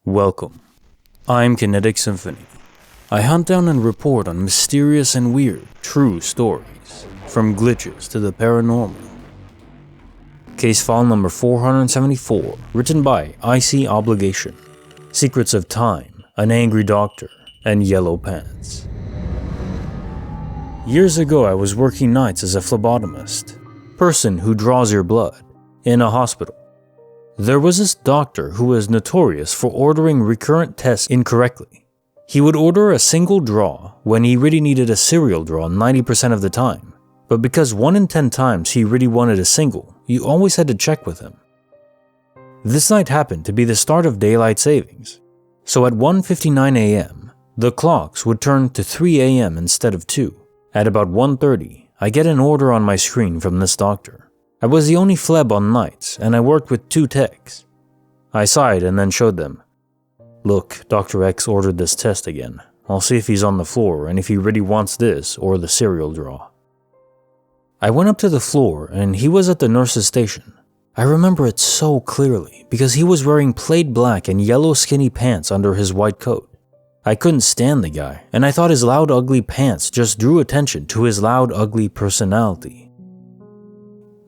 Welcome. I'm Kinetic Symphony. I hunt down and report on mysterious and weird, true stories, from glitches to the paranormal. Case file number 474, written by IC Obligation. Secrets of Time, An Angry Doctor, and Yellow Pants. Years ago, I was working nights as a phlebotomist, person who draws your blood, in a hospital. There was this doctor who was notorious for ordering recurrent tests incorrectly. He would order a single draw when he really needed a serial draw 90% of the time, but because 1 in 10 times he really wanted a single, you always had to check with him. This night happened to be the start of daylight savings, so at 1:59 a.m., the clocks would turn to 3 a.m. instead of 2. At about 1:30, I get an order on my screen from this doctor. I was the only phleb on nights, and I worked with 2 techs. I sighed and then showed them. Look, Dr. X ordered this test again. I'll see if he's on the floor and if he really wants this or the serial draw. I went up to the floor and he was at the nurse's station. I remember it so clearly because he was wearing plaid black and yellow skinny pants under his white coat. I couldn't stand the guy, and I thought his loud ugly pants just drew attention to his loud ugly personality.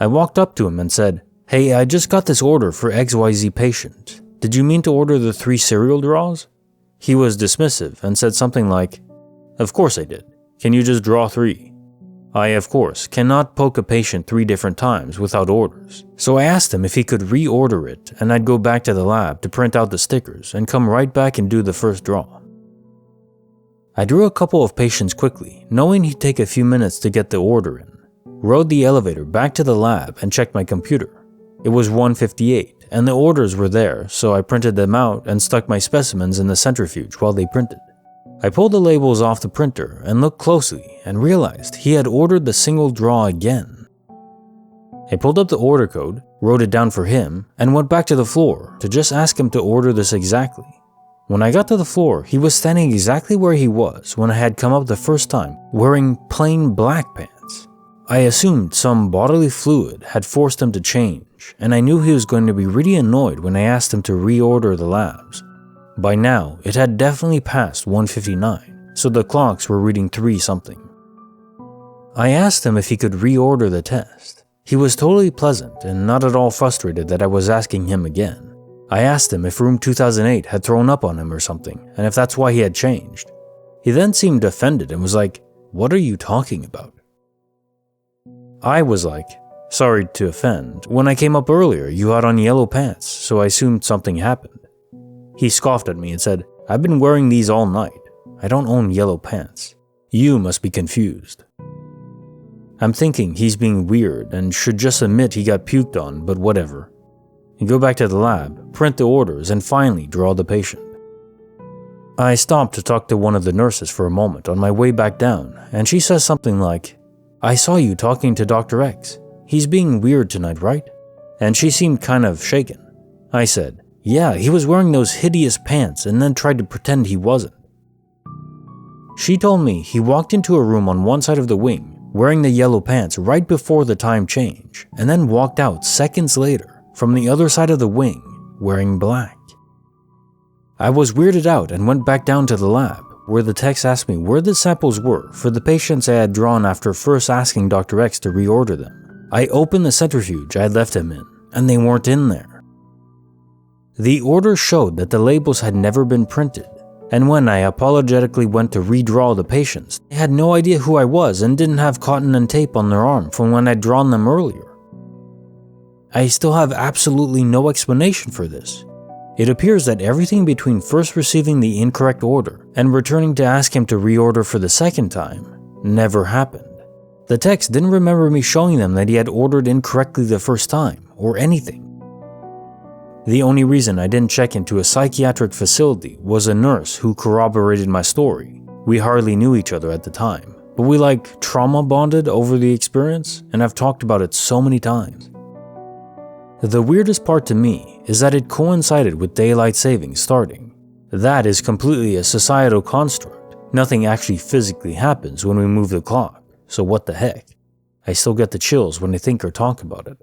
I walked up to him and said, "Hey, I just got this order for XYZ patient. Did you mean to order the 3 serial draws?" He was dismissive and said something like, "Of course I did. Can you just draw 3? I, of course, cannot poke a patient 3 different times without orders. So I asked him if he could reorder it and I'd go back to the lab to print out the stickers and come right back and do the first draw. I drew a couple of patients quickly, knowing he'd take a few minutes to get the order in. Rode the elevator back to the lab and checked my computer. It was 1:58 and the orders were there, so I printed them out and stuck my specimens in the centrifuge while they printed. I pulled the labels off the printer and looked closely and realized he had ordered the single draw again. I pulled up the order code, wrote it down for him, and went back to the floor to just ask him to order this exactly. When I got to the floor, he was standing exactly where he was when I had come up the first time, wearing plain black pants. I assumed some bodily fluid had forced him to change, and I knew he was going to be really annoyed when I asked him to reorder the labs. By now, it had definitely passed 1:59, so the clocks were reading 3 something. I asked him if he could reorder the test. He was totally pleasant and not at all frustrated that I was asking him again. I asked him if room 2008 had thrown up on him or something, and if that's why he had changed. He then seemed offended and was like, "What are you talking about?" I was like, "Sorry to offend. When I came up earlier, you had on yellow pants, so I assumed something happened." He scoffed at me and said, "I've been wearing these all night. I don't own yellow pants. You must be confused." I'm thinking he's being weird and should just admit he got puked on, but whatever. I go back to the lab, print the orders, and finally draw the patient. I stopped to talk to one of the nurses for a moment on my way back down, and she says something like, "I saw you talking to Dr. X. He's being weird tonight, right?" And she seemed kind of shaken. I said, "Yeah, he was wearing those hideous pants and then tried to pretend he wasn't." She told me he walked into a room on one side of the wing, wearing the yellow pants right before the time change, and then walked out seconds later from the other side of the wing, wearing black. I was weirded out and went back down to the lab, where the techs asked me where the samples were for the patients I had drawn after first asking Dr. X to reorder them. I opened the centrifuge I had left him in, and they weren't in there. The order showed that the labels had never been printed, and when I apologetically went to redraw the patients, they had no idea who I was and didn't have cotton and tape on their arm from when I'd drawn them earlier. I still have absolutely no explanation for this. It appears that everything between first receiving the incorrect order and returning to ask him to reorder for the second time never happened. The techs didn't remember me showing them that he had ordered incorrectly the first time, or anything. The only reason I didn't check into a psychiatric facility was a nurse who corroborated my story. We hardly knew each other at the time, but we trauma bonded over the experience, and I've talked about it so many times. The weirdest part to me is that it coincided with daylight savings starting. That is completely a societal construct. Nothing actually physically happens when we move the clock, so what the heck? I still get the chills when I think or talk about it.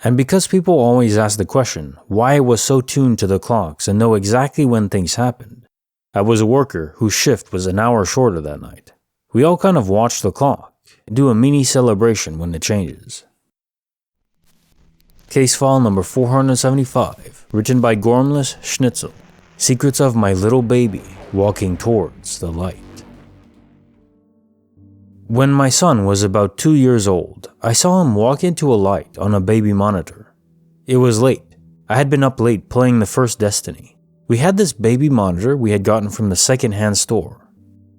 And because people always ask the question why I was so tuned to the clocks and know exactly when things happened, I was a worker whose shift was an hour shorter that night. We all kind of watch the clock, do a mini celebration when it changes. Case file number 475, written by GormlessSchnitzel. Secrets of my little baby walking towards the light. When my son was about 2 years old, I saw him walk into a light on a baby monitor. It was late. I had been up late playing the first Destiny. We had this baby monitor we had gotten from the second-hand store.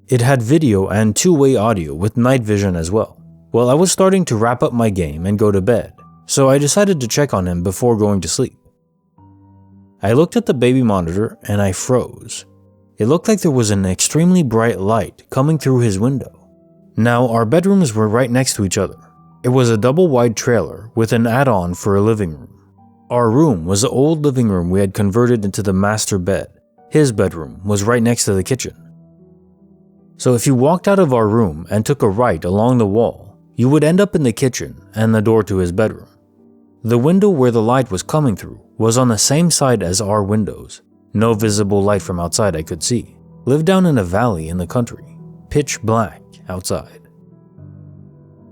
It had video and two-way audio with night vision as well. Well, I was starting to wrap up my game and go to bed, so I decided to check on him before going to sleep. I looked at the baby monitor and I froze. It looked like there was an extremely bright light coming through his window. Now, our bedrooms were right next to each other. It was a double-wide trailer with an add-on for a living room. Our room was the old living room we had converted into the master bed. His bedroom was right next to the kitchen. So if you walked out of our room and took a right along the wall, you would end up in the kitchen and the door to his bedroom. The window where the light was coming through was on the same side as our windows. No visible light from outside I could see. Lived down in a valley in the country. Pitch black outside.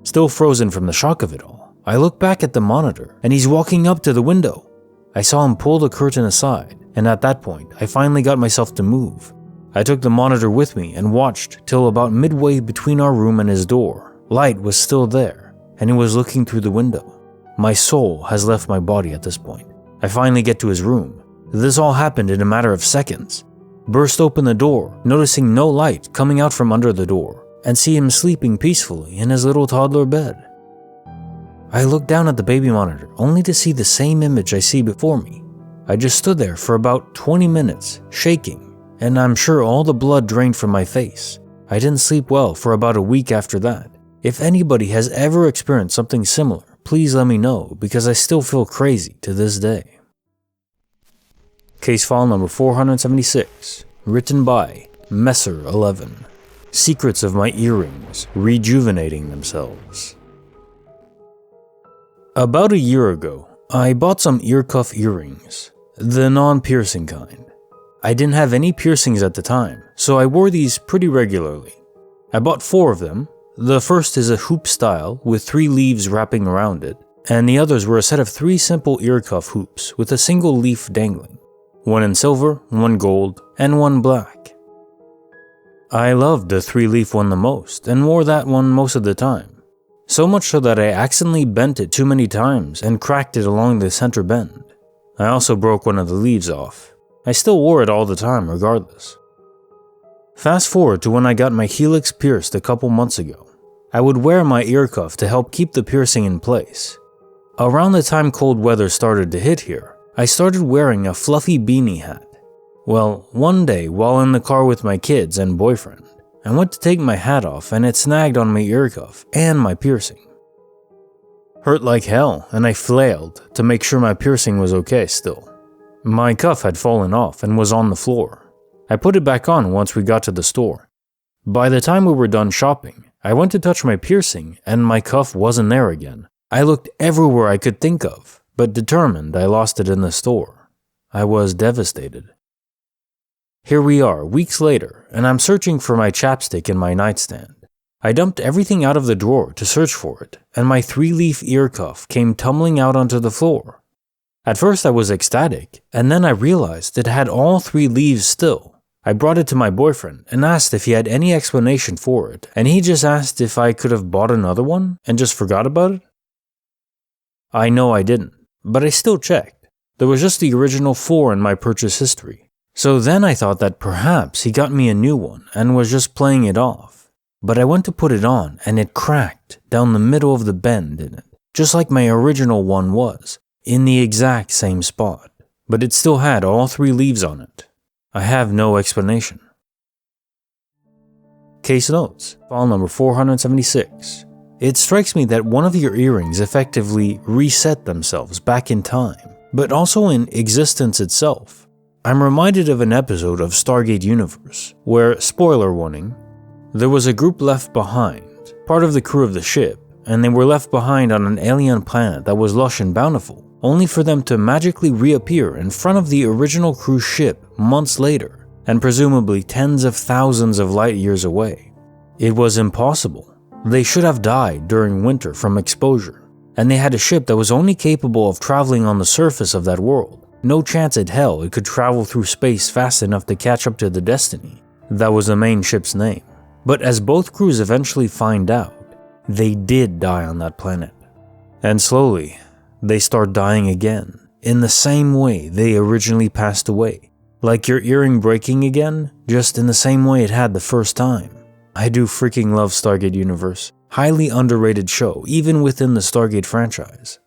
Still frozen from the shock of it all, I look back at the monitor and he's walking up to the window. I saw him pull the curtain aside, and at that point, I finally got myself to move. I took the monitor with me and watched till about midway between our room and his door. Light was still there, and he was looking through the window. My soul has left my body at this point. I finally get to his room. This all happened in a matter of seconds. Burst open the door, noticing no light coming out from under the door, and see him sleeping peacefully in his little toddler bed. I looked down at the baby monitor only to see the same image I see before me. I just stood there for about 20 minutes, shaking, and I'm sure all the blood drained from my face. I didn't sleep well for about a week after that. If anybody has ever experienced something similar, please let me know, because I still feel crazy to this day. Case file number 476, written by Messer11. Secrets of my earrings rejuvenating themselves. About a year ago, I bought some ear cuff earrings, the non-piercing kind. I didn't have any piercings at the time, so I wore these pretty regularly. I bought 4 of them. The first is a hoop style with 3 leaves wrapping around it, and the others were a set of 3 simple ear cuff hoops with a single leaf dangling. 1 in silver, 1 gold, and 1 black. I loved the 3-leaf one the most and wore that one most of the time. So much so that I accidentally bent it too many times and cracked it along the center bend. I also broke one of the leaves off. I still wore it all the time regardless. Fast forward to when I got my helix pierced a couple months ago. I would wear my ear cuff to help keep the piercing in place. Around the time cold weather started to hit here, I started wearing a fluffy beanie hat. Well, one day while in the car with my kids and boyfriend, I went to take my hat off and it snagged on my ear cuff and my piercing. Hurt like hell, and I flailed to make sure my piercing was okay still. My cuff had fallen off and was on the floor. I put it back on once we got to the store. By the time we were done shopping, I went to touch my piercing and my cuff wasn't there again. I looked everywhere I could think of, but determined I lost it in the store. I was devastated. Here we are, weeks later, and I'm searching for my chapstick in my nightstand. I dumped everything out of the drawer to search for it, and my 3-leaf ear cuff came tumbling out onto the floor. At first I was ecstatic, and then I realized it had all 3 leaves still. I brought it to my boyfriend and asked if he had any explanation for it, and he just asked if I could have bought another one and just forgot about it. I know I didn't, but I still checked. There was just the original 4 in my purchase history. So then I thought that perhaps he got me a new one and was just playing it off. But I went to put it on and it cracked down the middle of the bend in it, just like my original one was, in the exact same spot. But it still had all 3 leaves on it. I have no explanation. Case notes, file number 476. It strikes me that one of your earrings effectively reset themselves back in time, but also in existence itself. I'm reminded of an episode of Stargate Universe, where, spoiler warning, there was a group left behind, part of the crew of the ship, and they were left behind on an alien planet that was lush and bountiful, only for them to magically reappear in front of the original cruise ship months later, and presumably tens of thousands of light years away. It was impossible. They should have died during winter from exposure, and they had a ship that was only capable of traveling on the surface of that world. No chance in hell it could travel through space fast enough to catch up to the Destiny. That was the main ship's name. But as both crews eventually find out, they did die on that planet. And slowly, they start dying again, in the same way they originally passed away. Like your earring breaking again, just in the same way it had the first time. I do freaking love Stargate Universe. Highly underrated show, even within the Stargate franchise.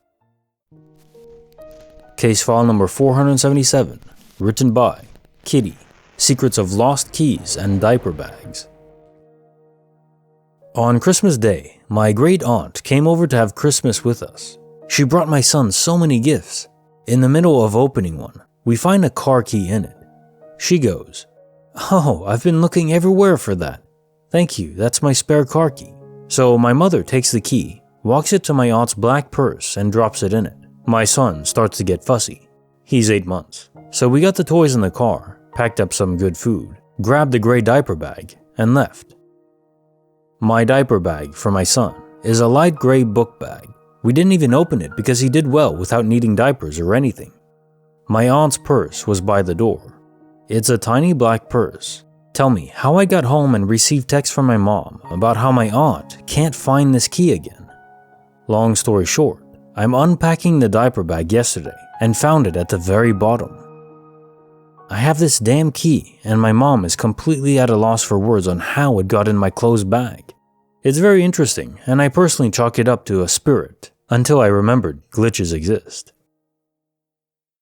Case file number 477, written by Kitti, Secrets of Lost Keys and Diaper Bags. On Christmas Day, my great aunt came over to have Christmas with us. She brought my son so many gifts. In the middle of opening one, we find a car key in it. She goes, "Oh, I've been looking everywhere for that." "Thank you, that's my spare car key." So my mother takes the key, walks it to my aunt's black purse and drops it in it. My son starts to get fussy. He's 8 months. So we got the toys in the car, packed up some good food, grabbed the gray diaper bag, and left. My diaper bag for my son is a light gray book bag. We didn't even open it because he did well without needing diapers or anything. My aunt's purse was by the door. It's a tiny black purse. Tell me how I got home and received text from my mom about how my aunt can't find this key again. Long story short, I'm unpacking the diaper bag yesterday and found it at the very bottom. I have this damn key and my mom is completely at a loss for words on how it got in my clothes bag. It's very interesting and I personally chalk it up to a spirit until I remembered glitches exist.